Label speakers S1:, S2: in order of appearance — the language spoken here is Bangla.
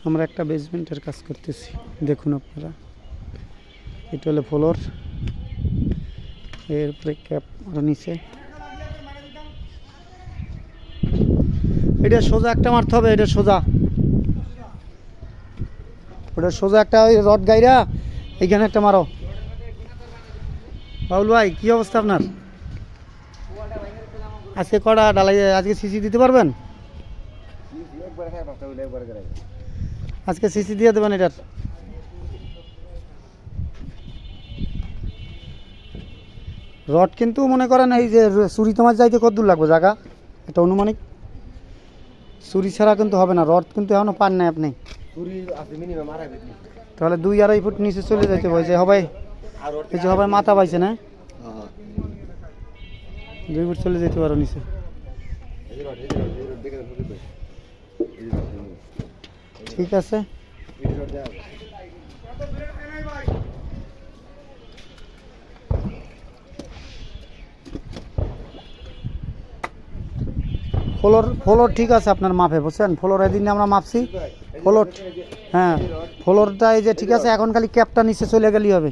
S1: আমরা একটা বেসমেন্টের কাজ করতেছি, দেখুন আপনারা। এটা হলো ফ্লোর, এরপরে ক্যাপ নিচে। এটা সোজা একটা মারতে হবে, এটা সোজা, ওটা সোজা একটা ওই রড গাইরা এইখানে একটা মারো। বাবুল ভাই কি অবস্থা আপনার? আজকে কটা ডালাই, আজকে সিসি দিতে পারবেন? আজকে সিসি দিয়ে দেবেন এটার। রড কিন্তু মনে করেন এই যে চুরি তোমার যাইতে কত দূর লাগবে জায়গা, এটা অনুমানিক। চুরি ছাড়া কিন্তু হবে না, রড কিন্তু এখনো পান নাই আপনি। তাহলে 2-2.5 ফুট নিচে চলে যাইতে হবে, যে হবে এই যে হবে মাথা পাইছে না, 2 ফুট চলে যেতে পারো নিচে। ঠিক আছে, ফ্লোর ঠিক আছে আপনার মাপে, বুঝছেন? ফ্লোর এদিন আমরা মাপছি, ফ্লোর হ্যাঁ ফ্লোরটা এই যে ঠিক আছে, এখন খালি ক্যাপটা নিচে চলে গেলেই হবে।